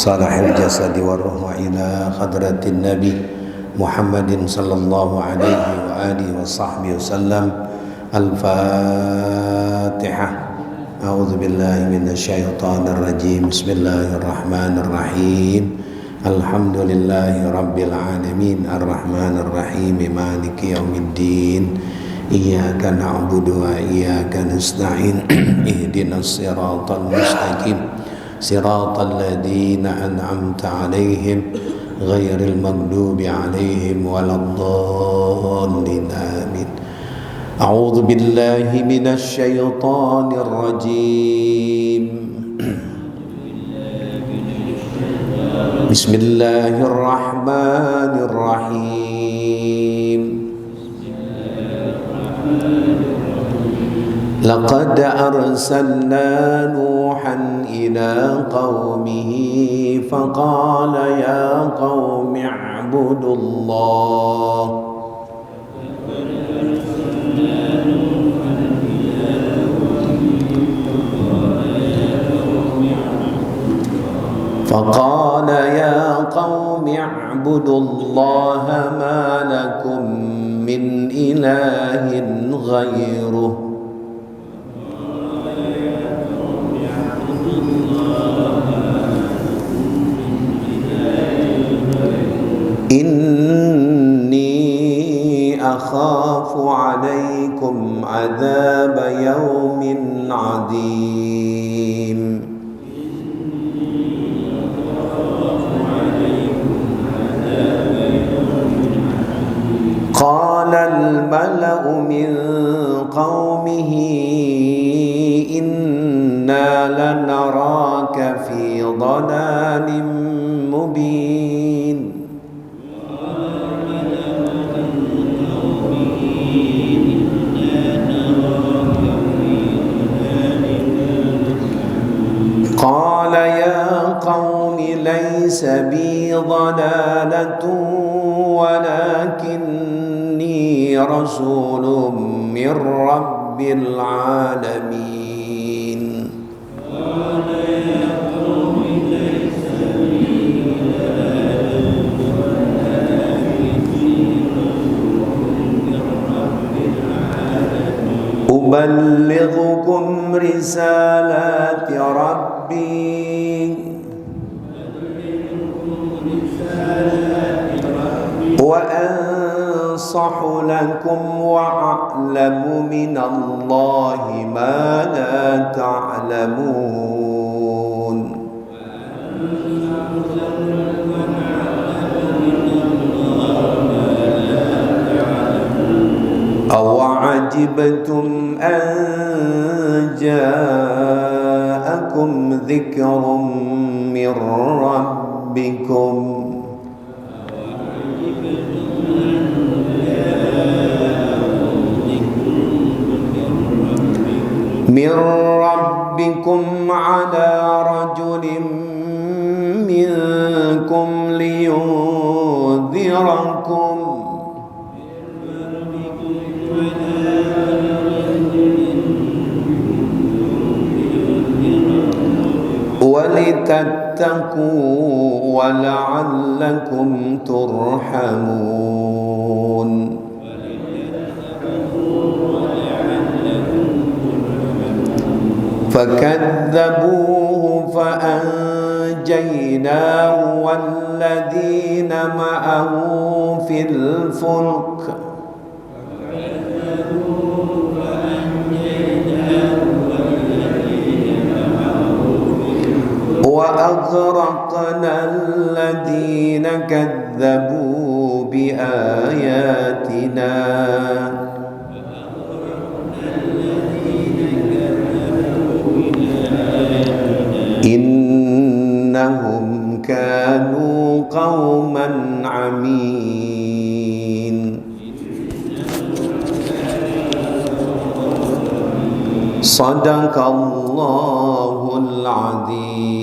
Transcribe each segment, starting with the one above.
صالح الجسد والروح إلى خضرة النبي محمد صلى الله عليه وآله وصحبه وسلم. الفاتحة. أعوذ بالله من الشيطان الرجيم. بسم الله الرحمن الرحيم. الحمد لله رب العالمين الرحمن الرحيم مالك يوم الدين. إياك نعبد وإياك نستعين اهدنا الصراط المستقيم صراط الذين أنعمت عليهم غير المغضوب عليهم ولا الضالين آمين. أعوذ بالله من الشيطان الرجيم. بسم الله الرحمن الرحيم. لقد أرسلنا نوحا إلى قومه فقال يا قوم اعبدوا الله ما لكم من إله غيره إني أخاف عليكم عذاب يوم عظيم. قال الملأ من قومه إنا لنراك في ضلال مبين. قال يا قوم ليس بي ضلالة ولكني رسول من رب العالمين. قال يا قوم ليس بي ضلالة ولكني رسول من رب العالمين. أبلغكم رسالات ربي وأنصح لكم وأعلم من الله ما لا تعلمون. أوعجبتم أن جاءكم ذكر من ربكم على رجل منكم لينذركم ولتتقوا ولعلكم ترحمون. فكذبوه فأنجيناه والذين معه في الفلك وأغرقنا الذين كذبوا بآياتنا إنهم كانوا قوما عمين. صدق الله العظيم.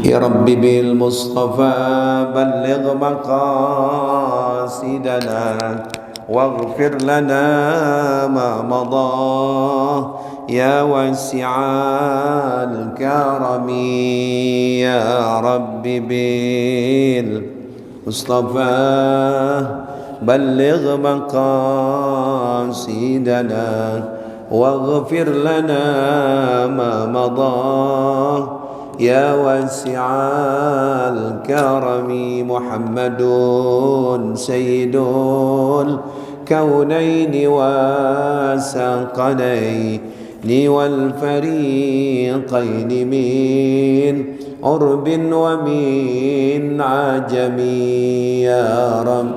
يا رب بالمصطفى بلغ مقاصدنا واغفر لنا ما مضى يا واسع الكرم يا رب بالمصطفى بلغ مقاصدنا واغفر لنا ما مضى يا واسع الكرم محمد سيد الكونين والثقلين والفريقين من عرب ومن عجم يا رب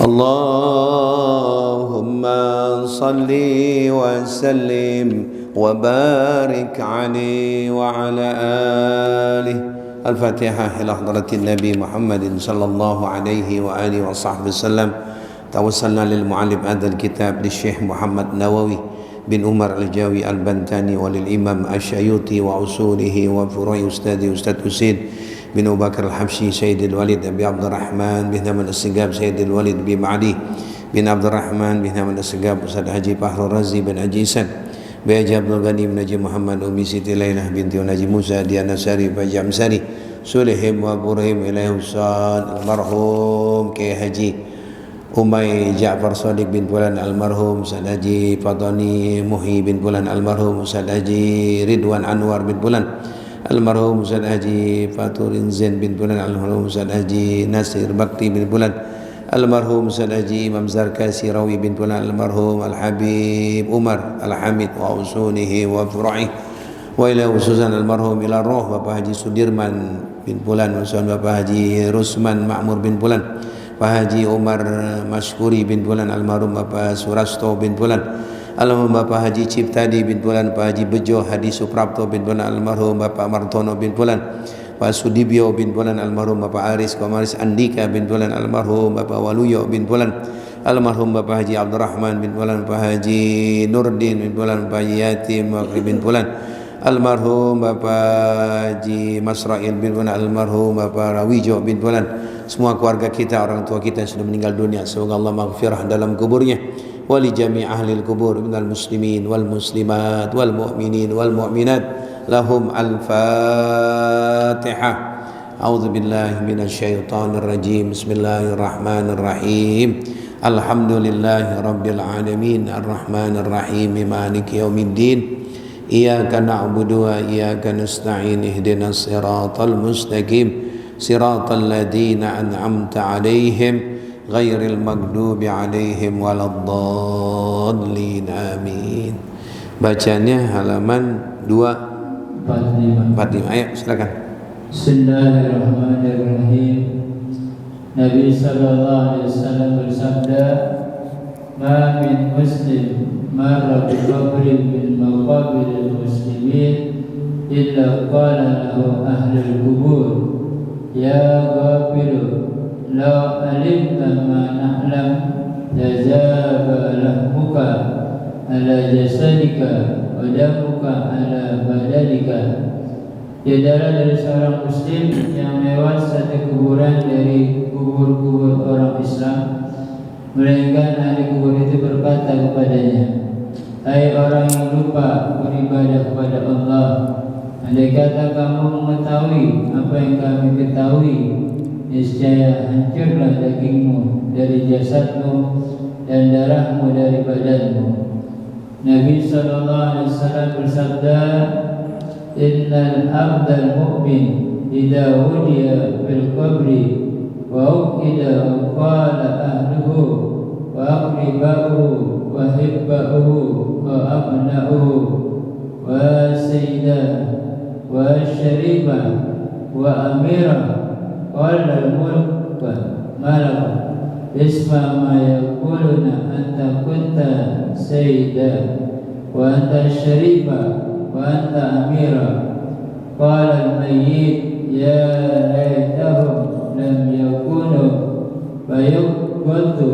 اللهم صل وسلم وبارك عليه وعلى آله. الفاتحة إلى حضرة النبي محمد صلى الله عليه وآله وصحبه وسلم. توسلنا للمعلم هذا الكتاب للشيخ محمد نووي بن عمر الجاوي البنتاني وللإمام الشيوطي وأصوله وفروع أستاذي أستاذ حسين بن أبو بكر الحبشي سيد الوليد أبي عبد الرحمن بن حمد السقاب سيد الوليد بن معدي بن عبد الرحمن بن حمد السقاب أستاذ حجي بحر الرزي بن حجي إسان بن عبد الغني بن حجي محمد أمي سيدي ليلى بنت نجي موسى ديانا ساري بن جمساري سليم وابراهيم إليه الصاد المرحوم كي حجي أمي جعفر صادق بن فلان المرحوم أستاذ حجي فاطمي محي بن فلان المرحوم أستاذ حجي رضوان أنور بن فلان المرحوم أستاذ حجي فاتور زين بن فلان المرحوم أستاذ حجي ناصر بكري بن فلان المرحوم أستاذ حجي إمام زركاسي روي بن فلان المرحوم الحبيب عمر الحميد وأصوله وفروعه وإلى خصوصا المرحوم إلى الروح Bapak Haji Sudirman bin Fulan Usaha Bapak Haji Rusman Makmur bin Fulan Pak Haji Umar Masykuri bin Fulan almarhum Bapak Surasto bin Fulan almarhum Bapak Haji Ciptadi bin Fulan Pak Haji Bejo Hadi Suprapto bin Fulan almarhum Bapak Martono bin Fulan Pak Sudibyo bin Fulan almarhum Bapak Aris Komaris Andika bin Fulan almarhum Bapak Waluyo bin Fulan almarhum Bapak Haji Abdurrahman bin Fulan Pak Haji Nurdin bin Fulan Pak Haji Yatim Wakri bin Fulan almarhum Bapak Haji Masrail bin Fulan almarhum Bapak Rawijo bin Fulan semua keluarga kita, orang tua kita yang sudah meninggal dunia, semoga Allah maghfirah dalam kuburnya wali jami' ahli al-kubur minal muslimin wal muslimat wal mu'minin wal mu'minat lahum al-fatihah. A'udzu billahi minasy syaithanir rajim. Bismillahirrahmanirrahim. Alhamdulillahi rabbil alamin arrahmanir rahim maliki yaumiddin. Iyyaka na'budu wa iyyaka nasta'in ihdinas siratal mustaqim siratal ladzina an'amta 'alaihim ghairil maghdubi 'alaihim waladdallin amin. Bacanya halaman 245. Ayo silakan. Bismillahirrahmanirrahim. Nabi sallallahu alaihi wasallam bersabda, "Ma min muslim marra bi qabrin min maqabiril muslimin illa qala lahu ahlul qubur ya ghafiru law alimta ma na'lam jazaba lahmuka ala jasadika wa damuka ala badanika." Tidaklah dari seorang muslim yang lewat satu kuburan dari kubur-kubur orang Islam, melainkan ahli kubur itu berkata kepadanya, "Hai orang yang lupa beribadah kepada Allah, andai kata kamu mengetahui apa yang kami ketahui, niscaya hancurlah dagingmu dari jasadmu dan darahmu dari badanmu." Nabi SAW bersabda, "Innal abdal mu'min idza wudiya bil qabri wa uqida wa qala ahluhu wa aqribahu wa hibbahu wa abna'uhu wa sayyidah wa syaribah wa amirah qala al-mulk malak isma ma yaquluna anta kunta sayyida wa anta syaribah wa anta amira qala al-mayyit ya laitahum lam yakunu fayuqtu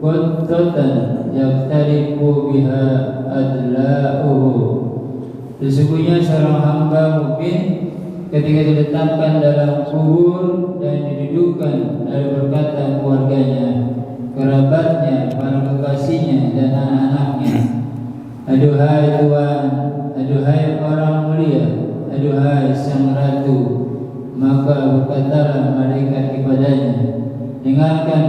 quttatan yaftariqu biha adla'uhu." Sesungguhnya seorang hamba mukmin ketika diletakkan dalam kubur dan didudukkan, lalu berkata keluarganya, kerabatnya, para kekasihnya, dan anak-anaknya, aduhai Tuhan, aduhai orang mulia, aduhai sang ratu. Maka berkatalah malaikat kepadanya, dengarkan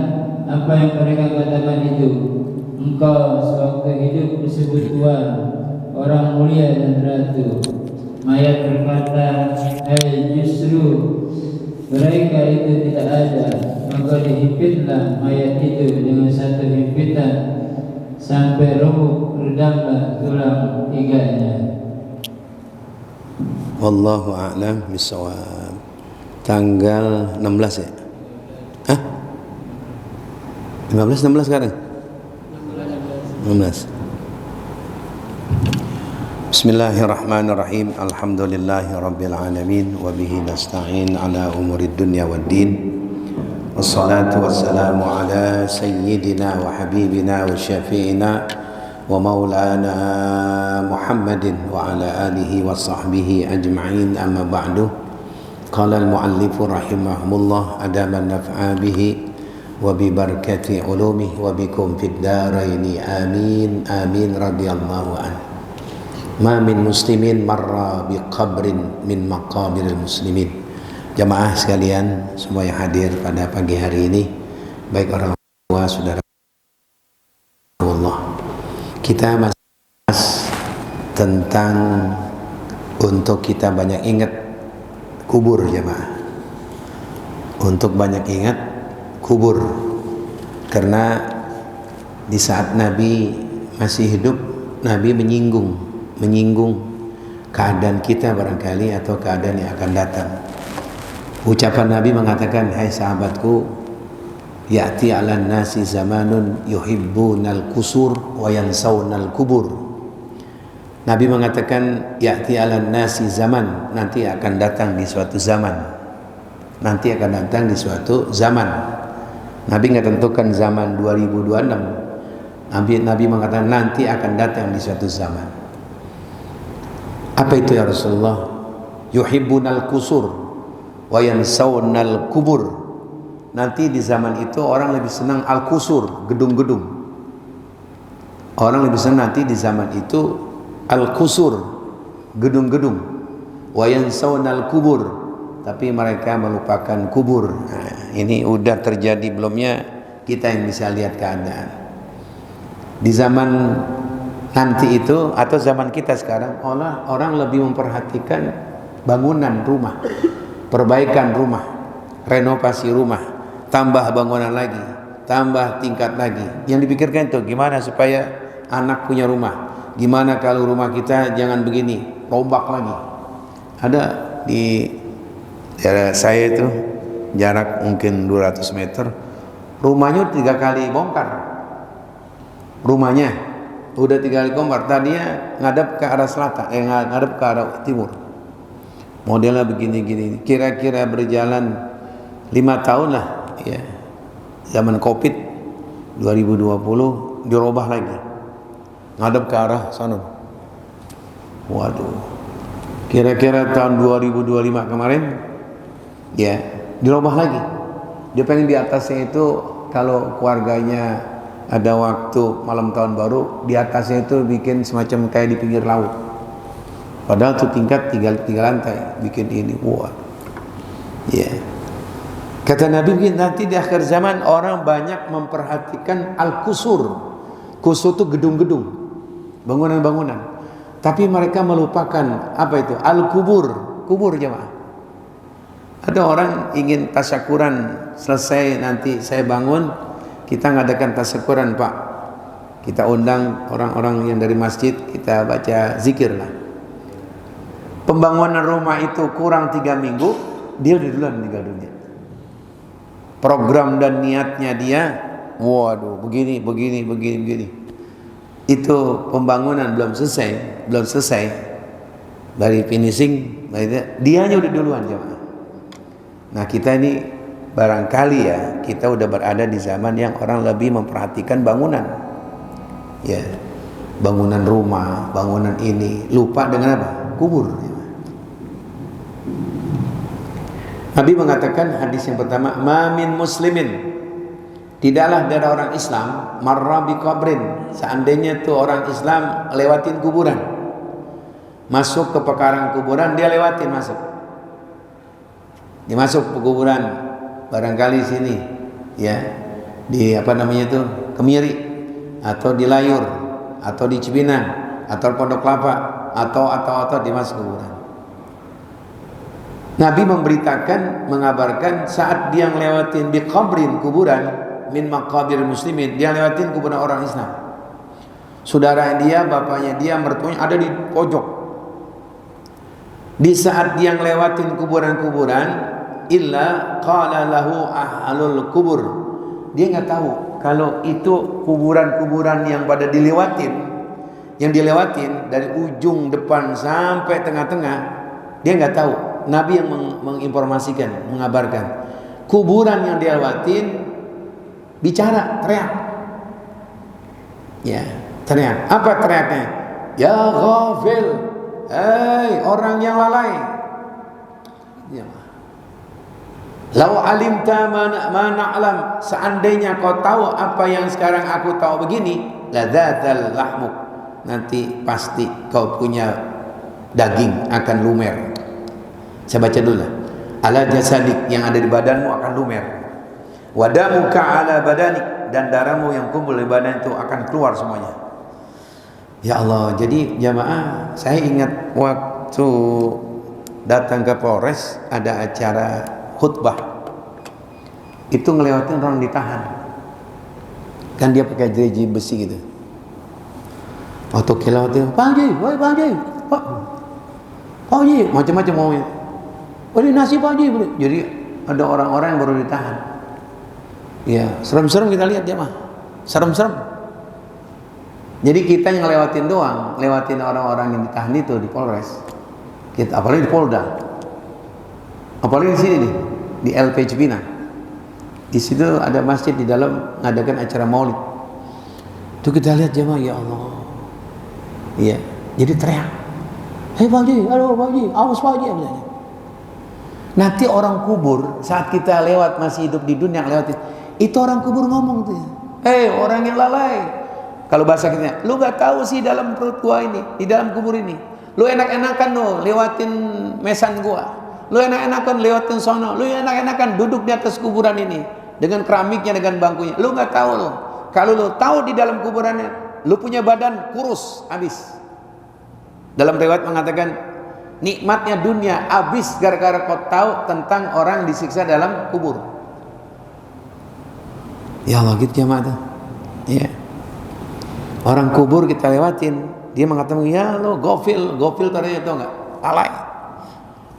apa yang mereka katakan itu. Engkau sewaktu hidup disebut Tuhan, orang mulia dan ratu. Mayat berkata, justru mereka itu tidak ada. Maka dihipitlah mayat itu dengan satu himpitan sampai remuk redamlah tulang iganya. Wallahu a'lam bishawab. Tanggal 16 ya? Hah? 15, 16 sekarang? 16. Bismillahirrahmanirrahim. Alhamdulillahi rabbil alamin wa bihi nasta'in ala umurid dunya waddin. Wassalatu wassalamu ala sayyidina wa habibina wa syafi'ina wa maulana Muhammadin wa ala alihi wa sahbihi ajma'in, amma ba'du. Qala al-muallifu rahimahumullah adaman naf'a bihi wa bi barakati ulumihi wa bikum fid daraini amin amin radhiyallahu anhu. Ma min muslimin marra bi qabrin min maqabiril muslimin. Jamaah sekalian semua yang hadir pada pagi hari ini, baik orang tua, saudara Allah, kita masih bahas tentang untuk kita banyak ingat kubur, jamaah. Untuk banyak ingat kubur, karena di saat Nabi masih hidup, Nabi menyinggung keadaan kita barangkali atau keadaan yang akan datang. Ucapan Nabi mengatakan, hai sahabatku, ya'ti 'alan nasi zamanun yuhibbunal kusur wa yansawnal kubur. Nabi mengatakan, ya'ti 'alan nasi zaman, nanti akan datang di suatu zaman. Nanti akan datang di suatu zaman. Nabi nggak tentukan zaman 2026. Nabi mengatakan nanti akan datang di suatu zaman. Apa itu ya Rasulullah? Yuhibbunal kusur wa yansawnal kubur. Nanti di zaman itu orang lebih senang al-kusur, gedung-gedung. Orang lebih senang nanti di zaman itu al-kusur, gedung-gedung. Wa yansawnal kubur, tapi mereka melupakan kubur. Nah, ini udah terjadi belumnya, kita yang bisa lihat keadaan. Di zaman nanti itu atau zaman kita sekarang, orang lebih memperhatikan bangunan rumah, perbaikan rumah, renovasi rumah, tambah bangunan lagi, tambah tingkat lagi. Yang dipikirkan itu gimana supaya anak punya rumah, gimana kalau rumah kita jangan begini, rombak lagi. Ada di daerah saya itu, jarak mungkin 200 meter, rumahnya 3 kali bongkar. Rumahnya udah 3 kali bongkar. Tadinya ngadep ke arah selatan, ngadep ke arah timur. Modelnya begini-gini. Kira-kira berjalan 5 tahun lah, ya. Zaman Covid 2020 dirubah lagi, ngadep ke arah sana. Waduh. Kira-kira tahun 2025 kemarin, ya, dirubah lagi. Dia pengen di atasnya itu, kalau keluarganya ada waktu malam tahun baru, di atasnya itu bikin semacam kayak di pinggir laut. Padahal itu tingkat 3 lantai, bikin ini. Wah, ya. Kata Nabi, nanti di akhir zaman orang banyak memperhatikan al-kusur. Kusur itu gedung-gedung, bangunan-bangunan. Tapi mereka melupakan apa itu? Al-kubur, kubur, jemaah. Ada orang ingin tasyakuran, selesai nanti saya bangun, kita ngadakan tasyakuran, Pak. Kita undang orang-orang yang dari masjid, kita baca zikir lah. Pembangunan rumah itu kurang 3 minggu, dia udah duluan meninggal dunia. Program dan niatnya dia, waduh, begini. Itu pembangunan belum selesai. Dari finishing, dia hanya udah duluan, jemaah. Nah, kita ini barangkali ya, kita udah berada di zaman yang orang lebih memperhatikan bangunan, ya, bangunan rumah, bangunan ini, lupa dengan apa? Kubur. Nabi mengatakan hadis yang pertama, ma min muslimin, tidaklah dari orang Islam marra bi qabrin, seandainya tuh orang Islam lewatin kuburan, masuk ke pekarangan kuburan, dia lewatin masuk. Dia masuk ke kuburan, barangkali sini ya, di apa namanya itu, Kemiri atau di Layur atau di Cipinang atau Pondok Kelapa atau di masuk kuburan. Nabi memberitakan, mengabarkan saat dia ngelewatin di qabrin, kuburan, min maqabir muslimin, dia lewatin kuburan orang Islam. Saudara dia, bapaknya dia, mertuanya ada di pojok. Di saat dia ngelewatin kuburan-kuburan, illa qala lahu ahlul kubur, dia nggak tahu kalau itu kuburan-kuburan yang pada dilewatin, yang dilewatin dari ujung depan sampai tengah-tengah, dia nggak tahu. Nabi yang menginformasikan, mengabarkan. Kuburan yang dilewatin bicara, teriak. Ya, teriak. Apa teriaknya? Ya ghafil, hei orang yang lalai. Ya. Lau alimta ma na'lam, seandainya kau tahu apa yang sekarang aku tahu begini, ladzadzal lahmuk, nanti pasti kau punya daging akan lumer. Saya baca dulu lah. Ala jasadik, yang ada di badanmu akan lumer. Wadamuka ala badanik, dan darahmu yang kumpul di badan itu akan keluar semuanya. Ya Allah, jadi jamaah, saya ingat waktu datang ke Polres ada acara khutbah. Itu ngelewatin orang ditahan. Kan dia pakai jersey besi gitu. Waktu ngelewatin, Pak Haji, woi Pak Haji, Pak Haji, macam-macam maunya. Boleh nasi Pak Haji, boleh. Jadi ada orang-orang yang baru ditahan. Ya, serem-serem kita lihat jemaah. Serem-serem. Jadi kita yang ngelewatin doang, lewatin orang-orang yang ditahan itu di Polres. Kita apalagi di Polda. Apalagi di sini nih, di LP Cipinang. Di situ ada masjid di dalam ngadakan acara Maulid. Itu kita lihat jemaah, ya Allah. Iya, jadi teriak. Hei Pak Haji, aduh Pak Haji, awas Pak Haji, misalnya. Nanti orang kubur saat kita lewat masih hidup di dunia lewatin, itu orang kubur ngomong tuh, hei orang yang lalai. Kalau bahasa kita, lu gak tahu sih dalam perut gua ini, di dalam kubur ini, lu enak-enakan lo lewatin mesan gua, lu enak-enakan lewatin sono, lu enak-enakan duduk di atas kuburan ini dengan keramiknya, dengan bangkunya. Lu gak tahu lo, kalau lu tahu di dalam kuburannya, lu punya badan kurus habis. Dalam riwayat mengatakan, nikmatnya dunia habis gara-gara kau tahu tentang orang disiksa dalam kubur. Ya Allah, gitu jemaah tuh. Ya. Orang kubur kita lewatin, dia mengatakan, ya lo gofil tadinya tau nggak? Lalai.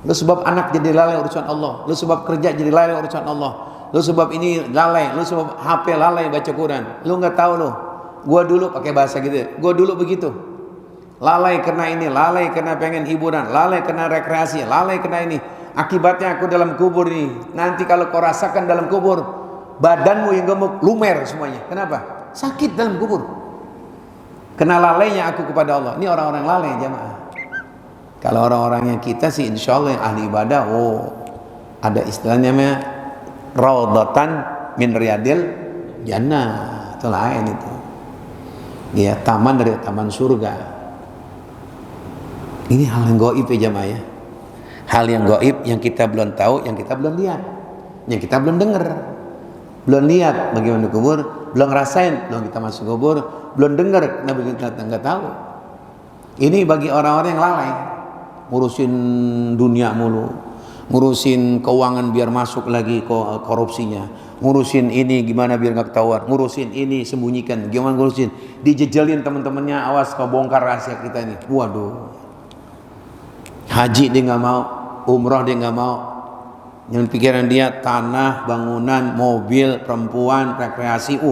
Lo sebab anak jadi lalai urusan Allah. Lo sebab kerja jadi lalai urusan Allah. Lo sebab ini lalai. Lo sebab HP lalai baca Quran. Lo nggak tahu lo. Gua dulu pakai bahasa gitu. Gua dulu begitu. Lalai karena ini, lalai karena pengen hiburan, lalai karena rekreasi, lalai karena ini. Akibatnya aku dalam kubur ini. Nanti kalau kau rasakan dalam kubur, badanmu yang gemuk, lumer semuanya. Kenapa? Sakit dalam kubur. Kena lalainya aku kepada Allah. Ini orang-orang lalai jamaah. Kalau orang-orangnya kita sih insya Allah yang ahli ibadah, ada istilahnya namanya raudhatan min riyadil jannah. Itu lain itu. Ya, taman dari taman surga. Ini hal yang gaib ya jamaah ya. Hal yang gaib yang kita belum tahu, yang kita belum lihat, yang kita belum dengar. Belum lihat bagaimana kubur, belum ngerasain, belum kita masuk kubur, belum dengar, kita nggak tahu. Ini bagi orang-orang yang lalai, ngurusin dunia mulu, ngurusin keuangan biar masuk lagi korupsinya, ngurusin ini gimana biar nggak ketahuan, ngurusin ini sembunyikan, gimana ngurusin, dijejelin teman-temannya, awas kau bongkar rahasia kita ini. Waduh. Haji dia nggak mau, umroh dia nggak mau. Yang pikiran dia tanah, bangunan, mobil, perempuan, rekreasi.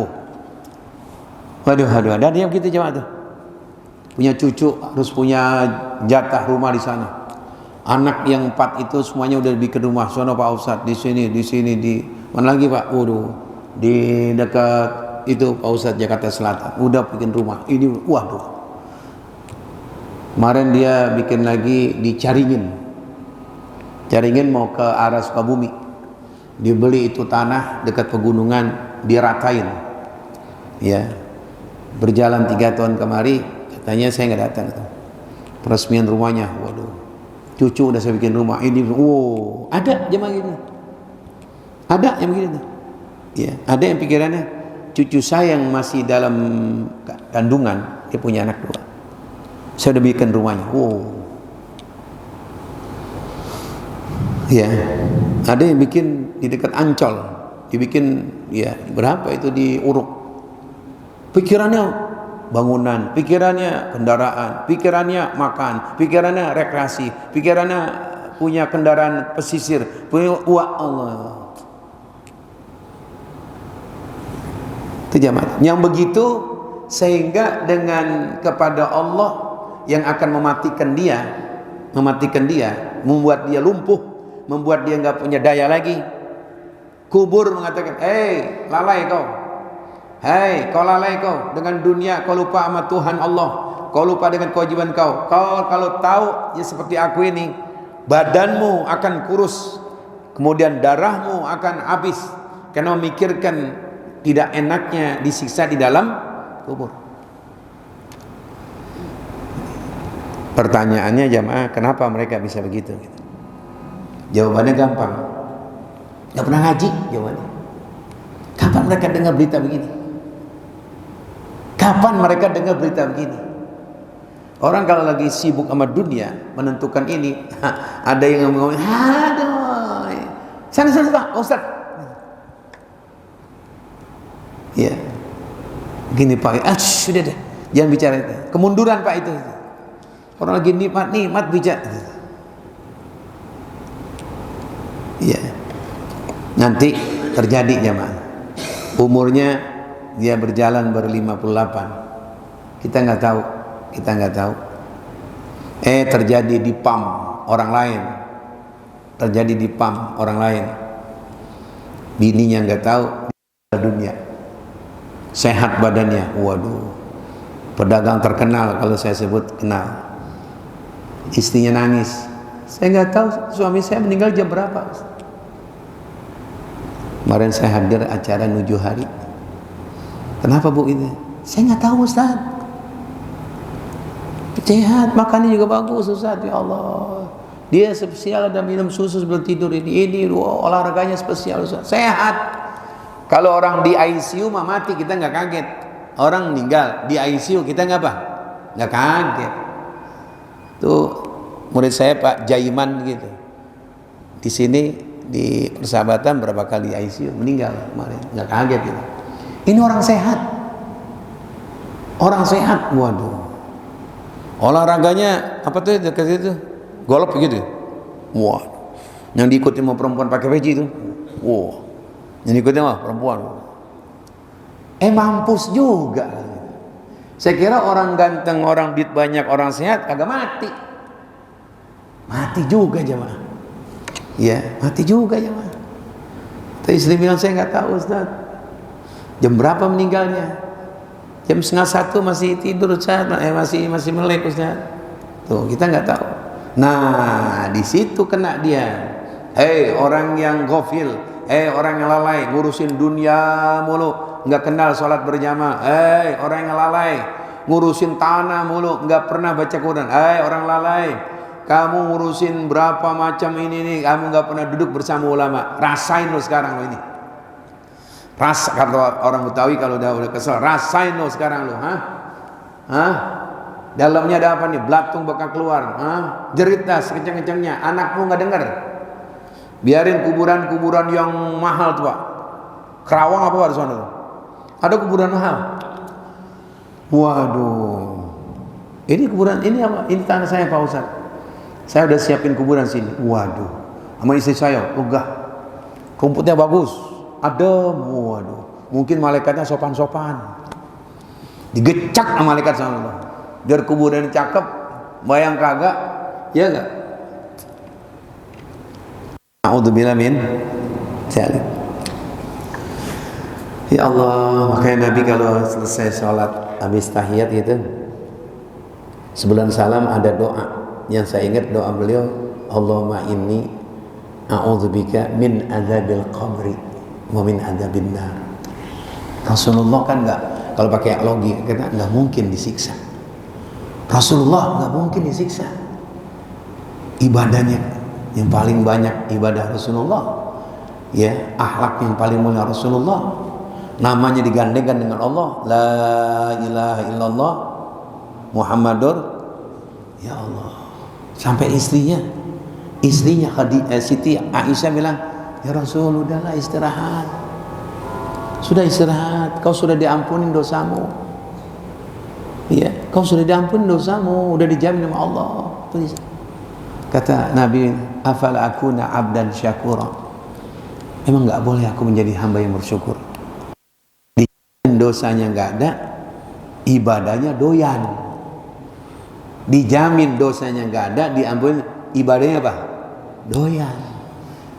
Waduh, ada dia begitu jemaah tuh. Punya cucu harus punya jatah rumah di sana. Anak yang 4 itu semuanya udah bikin rumah. Sono Pak Ustadz, di sini, di mana lagi Pak? Waduh, di dekat itu Pak Ustadz Jakarta Selatan. Udah bikin rumah. Ini, waduh. Kemarin dia bikin lagi di Caringin. Caringin mau ke arah Sukabumi, dibeli itu tanah dekat pegunungan, diratain. Ya, berjalan 3 tahun kemari, katanya saya nggak datang itu. Peresmian rumahnya, waduh, cucu udah saya bikin rumah ini, wow, ada jemaah gitu, ada yang begitu. Ya, ada yang pikirannya cucu saya yang masih dalam kandungan, dia punya anak 2, saya udah bikin rumahnya, wow. Ya, ada yang bikin di dekat Ancol, dibikin ya berapa itu di Uruk. Pikirannya bangunan, pikirannya kendaraan, pikirannya makan, pikirannya rekreasi, pikirannya punya kendaraan pesisir, punya Allah. Itu jamaah. Yang begitu sehingga dengan kepada Allah yang akan mematikan dia, membuat dia lumpuh, membuat dia nggak punya daya lagi. Kubur mengatakan, lalai kau, kau lalai kau dengan dunia, kau lupa sama Tuhan Allah, kau lupa dengan kewajiban kau. Kau kalau tahu ya seperti aku ini, badanmu akan kurus, kemudian darahmu akan habis karena memikirkan tidak enaknya disiksa di dalam kubur. Pertanyaannya jamaah, kenapa mereka bisa begitu? Jawabannya gampang, nggak pernah ngaji jawabannya. Kapan mereka dengar berita begini? Kapan mereka dengar berita begini? Orang kalau lagi sibuk sama dunia menentukan ini, ada yang ngomong, aduh, sana Pak Ustaz. Ya, gini Pak, sudah deh, jangan bicara itu. Kemunduran Pak itu. Orang lagi nikmat bicara. Ya, nanti terjadi jamaah. Umurnya dia berjalan ber-58. Kita nggak tahu. Terjadi di PAM orang lain. Terjadi di PAM orang lain. Bininya nggak tahu, dunia. Sehat badannya, waduh. Pedagang terkenal kalau saya sebut kenal. Istrinya nangis. Saya nggak tahu suami saya meninggal jam berapa. Kemarin saya hadir acara 7 hari. Kenapa Bu ini? Saya nggak tahu Ustaz. Sehat, makannya juga bagus Ustaz. Ya Allah, dia spesial, ada minum susu sebelum tidur ini olahraganya spesial Ustaz. Sehat. Kalau orang di ICU mah mati kita nggak kaget. Orang meninggal di ICU kita nggak apa? Nggak kaget. Tuh murid saya Pak Jaiman gitu. Di sini di Persahabatan berapa kali ICU, meninggal kemarin, nggak kaget gitu. Ini orang sehat. Orang sehat, waduh. Olahraganya apa tuh dekat situ? Golf begitu. Wah. Yang diikuti sama perempuan pakai peci itu. Wah. Yang diikuti sama perempuan. Mampus juga. Saya kira orang ganteng, orang duit banyak, orang sehat kagak mati. Mati juga jemaah. Ya, mati juga jemaah. Tapi istri bilang saya nggak tahu Ustaz. Jam berapa meninggalnya? Jam 12:30 masih tidur Ustaz, masih melek Ustaz. Tuh, kita nggak tahu. Nah, di situ kena dia. Orang yang ghafil, orang yang lalai ngurusin dunia mulu, nggak kenal sholat berjamaah. Orang yang lalai ngurusin tanah mulu, nggak pernah baca Quran. Orang lalai, kamu ngurusin berapa macam ini, kamu nggak pernah duduk bersama ulama. Rasain lo sekarang lo ini. Kalau orang Betawi kalau udah kesel, rasain lo sekarang lo, dalamnya ada apa nih? Belatung bakal keluar, jerit dah sekeceng-kecengnya. Anakmu nggak dengar. Biarin kuburan-kuburan yang mahal tuh Pak. Kerawang apa Pak di sana tuh? Ada kuburan mahal. Waduh. Ini kuburan ini apa? Ini tanah saya Pak Ustaz. Saya udah siapin kuburan sini. Waduh. Sama istri saya, lega. Rumputnya bagus. Adem. Waduh. Mungkin malaikatnya sopan-sopan. Digecak sama malaikat sama Allah. Biar kuburan cakep, bayang kagak, ya enggak? A'udzubillah min dzalik. Ya Allah, makanya Nabi kalau selesai sholat habis tahiyat gitu, sebelum salam ada doa yang saya ingat, doa beliau, Allahumma inni a'udzubika min adzabil qabri wa min adzabin nar. Rasulullah kan enggak, kalau pakai logika kita enggak mungkin disiksa. Rasulullah enggak mungkin disiksa. Ibadahnya yang paling banyak ibadah Rasulullah, ya, akhlak yang paling mulia Rasulullah, namanya digandengkan dengan Allah, la ilaha illallah Muhammadur ya Allah. Sampai istrinya Siti Aisyah bilang, ya Rasul, udahlah istirahat, sudah istirahat, kau sudah diampuni dosamu, ya, kau sudah diampuni dosamu, udah dijamin sama Allah. Kata Nabi, afala akuna abdan syakura, emang nggak boleh aku menjadi hamba yang bersyukur? Dosanya nggak ada, ibadahnya doyan. Dijamin dosanya nggak ada, diampuni, ibadahnya apa? Doyan.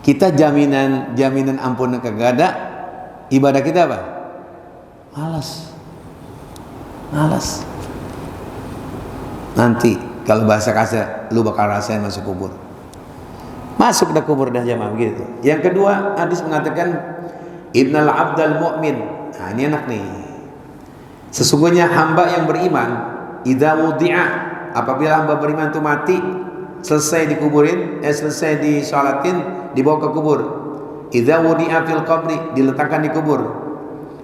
Kita jaminan ampun kagak ada, ibadah kita apa? Malas. Nanti kalau bahasa kasar, lu bakal rasain masuk kubur. Masuk ke kubur dah jamaah begitu. Yang kedua, hadis mengatakan innal abdal mu'min. Nah, ini enak nih. Sesungguhnya hamba yang beriman, idza wudi'a, apabila hamba beriman itu mati, selesai dikuburin, selesai disolatin, dibawa ke kubur. Idza wudi'a fil qabri, diletakkan di kubur.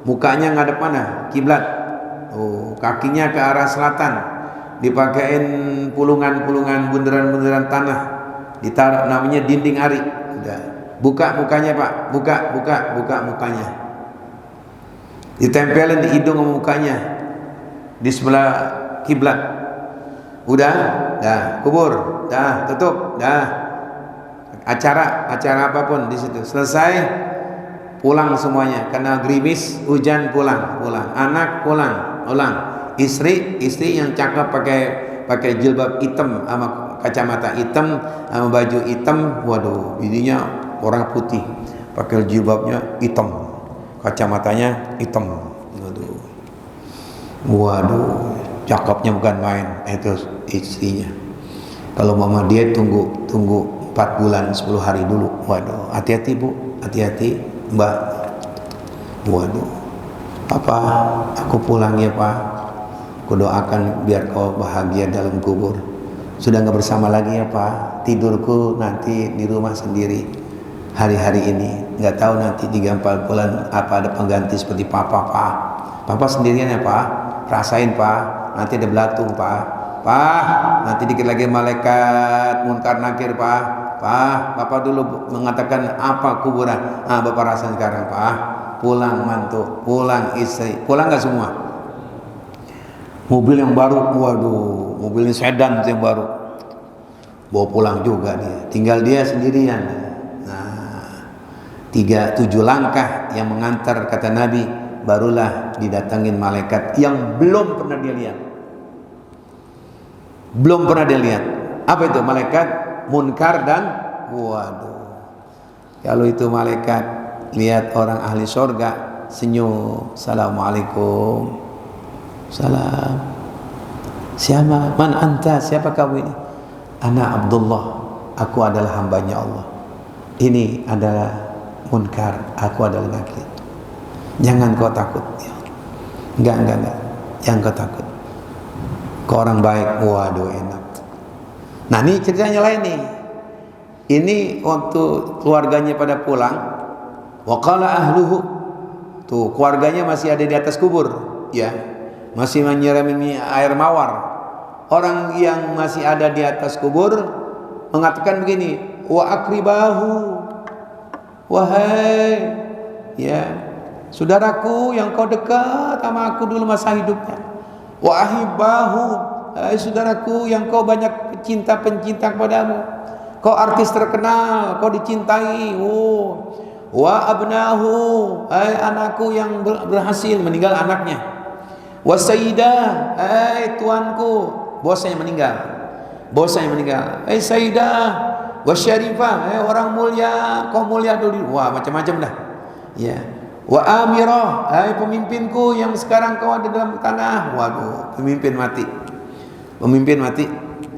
Mukanya ngadep mana? Kiblat. Oh, kakinya ke arah selatan. Dipakein pulungan-pulungan bundaran-bundaran tanah, ditaruh namanya dinding ari. Udah. Buka mukanya, Pak. Buka mukanya. Ditempelin di hidung sama mukanya di sebelah kiblat. Udah, dah kubur, dah tutup, dah. Acara apapun di situ selesai, pulang semuanya. Karena gerimis, hujan, pulang. Anak pulang. Istri yang cakep pakai jilbab hitam sama kacamata hitam sama baju hitam, waduh, ininya orang putih, pakai jilbabnya hitam, kacamatanya hitam, waduh, cakepnya bukan main. Itu istrinya. Kalau mama dia tunggu 4 bulan 10 hari dulu. Waduh, hati-hati Bu, hati-hati Mbak. Waduh, Papa, aku pulang ya Pak. Aku doakan biar kau bahagia dalam kubur. Sudah nggak bersama lagi ya Pak. Tidurku nanti di rumah sendiri hari-hari ini. Nggak tahu nanti 3-4 bulan apa ada pengganti seperti Papa, Pak. Papa sendirian ya Pak. Rasain Pak. Nanti ada belatung Pak. Pak, nanti dikit lagi malaikat munkar nakir Pak. Pak, Papa dulu mengatakan apa kuburan. Bapak rasain sekarang Pak. Pulang mantu, pulang istri, pulang nggak semua? Mobil yang baru, waduh, mobilnya sedan yang baru, bawa pulang juga dia. Tinggal dia sendirian. Nah, 7 langkah yang mengantar, kata Nabi, barulah didatangin malaikat yang belum pernah dia lihat. Apa itu? Malaikat munkar dan waduh. Kalau itu malaikat lihat orang ahli surga, senyum, assalamualaikum. Salam. Siapa? Man anta? Siapa kamu ini? Ana Abdullah. Aku adalah hambanya Allah. Ini adalah munkar. Aku adalah nakir. Jangan kau takut. Enggak. Jangan kau takut. Kau orang baik. Waduh, enak. Nah, ini ceritanya lain nih. Ini waktu keluarganya pada pulang. Waqala ahluhu. Tuh, keluarganya masih ada di atas kubur. Ya. Masih menyirami air mawar. Orang yang masih ada di atas kubur mengatakan begini, wa akribahu, wahai ya saudaraku yang kau dekat sama aku dulu masa hidupnya, wa ahibahu, saudaraku yang kau banyak pencinta kepadamu, kau artis terkenal, kau dicintai, wa abnahu, anakku yang berhasil, meninggal anaknya, wa sayyidah, tuanku, bosnya meninggal, sayyidah, wa syarifah, orang mulia, kau mulia dulu, wah macam-macam dah, ya, wa amirah, pemimpinku yang sekarang kau ada dalam tanah, waduh, pemimpin mati,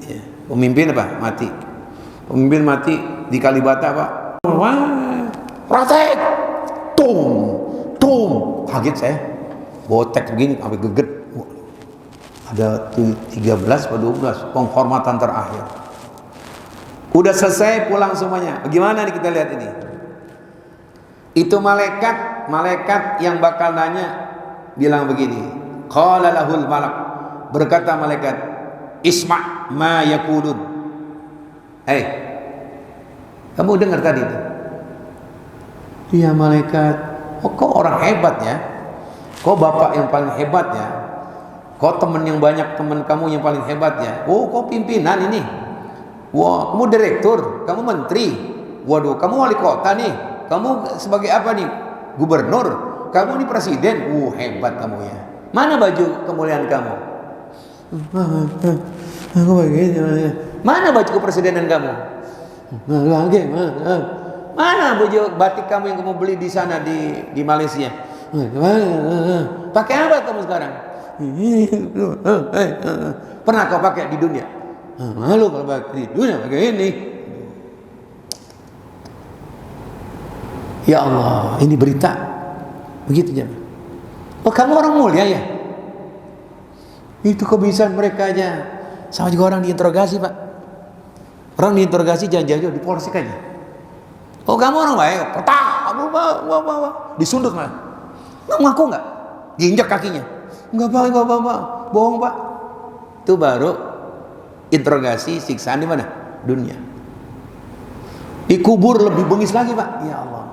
ya. Pemimpin apa? Mati di Kalibata Pak, wah, praktek, tum, kaget saya, botek begini sampai geget. Ada 13 atau 12 penghormatan terakhir. Udah selesai, pulang semuanya. Bagaimana nih kita lihat ini? Itu malaikat yang bakal nanya bilang begini. Qala lahul malak, berkata malaikat, isma' ma yaqulun. Kamu dengar tadi itu? Iya malaikat. Oh, kau orang hebat ya. Kau bapak yang paling hebat ya. Kau teman yang banyak, teman kamu yang paling hebat ya. Oh, kau pimpinan ini. Wah, kamu direktur, kamu menteri. Waduh, kamu wali kota nih. Kamu sebagai apa nih? Gubernur. Kamu nih presiden. Hebat kamu ya. Mana baju kemuliaan kamu? Aku begini. Mana baju kepresidenan kamu? Mana baju batik kamu yang kamu beli di sana di Malaysia? Pakai apa kamu sekarang? Pernah kau pakai di dunia? Malu kalau pakai di dunia pakai ini. Ya Allah, ini berita begitu ya. Oh, kamu orang mulia ya? Itu kebiasaan mereka aja. Sama juga orang diinterogasi, Pak. Orang diinterogasi jangan-jangan di polsek aja. Oh, kamu orang baik. Pertah, disundut malah. Nggak ngaku nggak? Diinjak kakinya. Enggak Pak. Bohong, Pak. Itu baru interogasi, siksaan di mana? Dunia. Dikubur lebih bengis lagi, Pak. Ya Allah.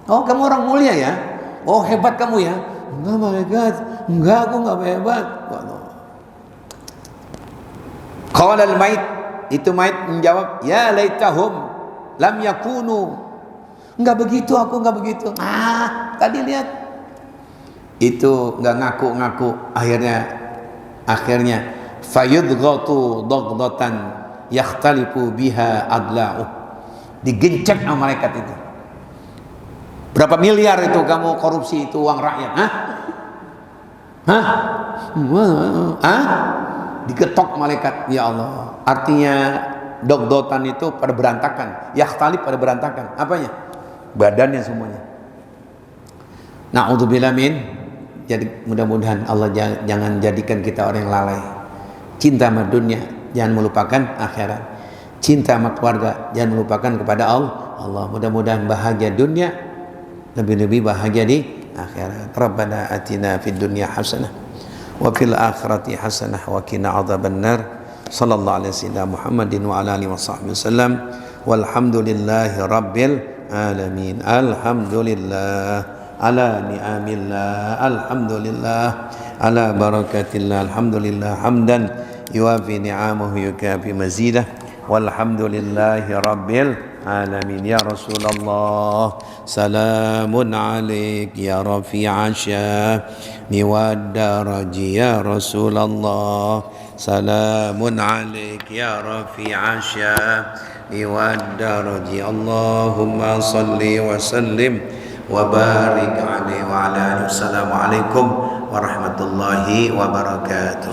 Oh, kamu orang mulia ya? Oh, hebat kamu ya? Enggak, malaikat. Enggak, aku enggak hebat. Qala al-mait, itu mait menjawab, ya laitahum lam yakunu. Enggak begitu, aku enggak begitu. Tadi lihat. Itu enggak ngaku-ngaku, akhirnya fayudghatu daghdatan yakhtalifu biha adla'u. Digencet sama malaikat itu. Berapa miliar itu kamu korupsi itu uang rakyat? Digetok malaikat. Ya Allah. Artinya daghdatan itu pada berantakan, yakhtalif pada berantakan. Apanya? Badannya semuanya. Na'udzubillah min. Jadi mudah-mudahan Allah jangan jadikan kita orang yang lalai. Cinta sama dunia, jangan melupakan akhirat. Cinta sama keluarga, jangan melupakan kepada Allah. Mudah-mudahan bahagia dunia, lebih-lebih bahagia di akhirat. Rabbana atina fid dunya hasanah wa fil akhirati hasanah wa qina adzabannar. Sallallahu alaihi wasallam Muhammadin wa ala alihi wasallam. Walhamdulillahi rabbil alamin. Alhamdulillah ala ni'amillah, alhamdulillah ala barakatillah, alhamdulillah hamdan yuwafi ni'amahu yukafi mazidah, walhamdulillahi rabbil alamin. Ya Rasulullah, salamun alaik ya rafi'a syami wad daraji. Ya Rasulullah, salamun alaik ya rafi'a syami wad daraji. Allahumma salli wa sallim wa barik alaihi wa ala alihi. Wassalamualaikum warahmatullahi wabarakatuh.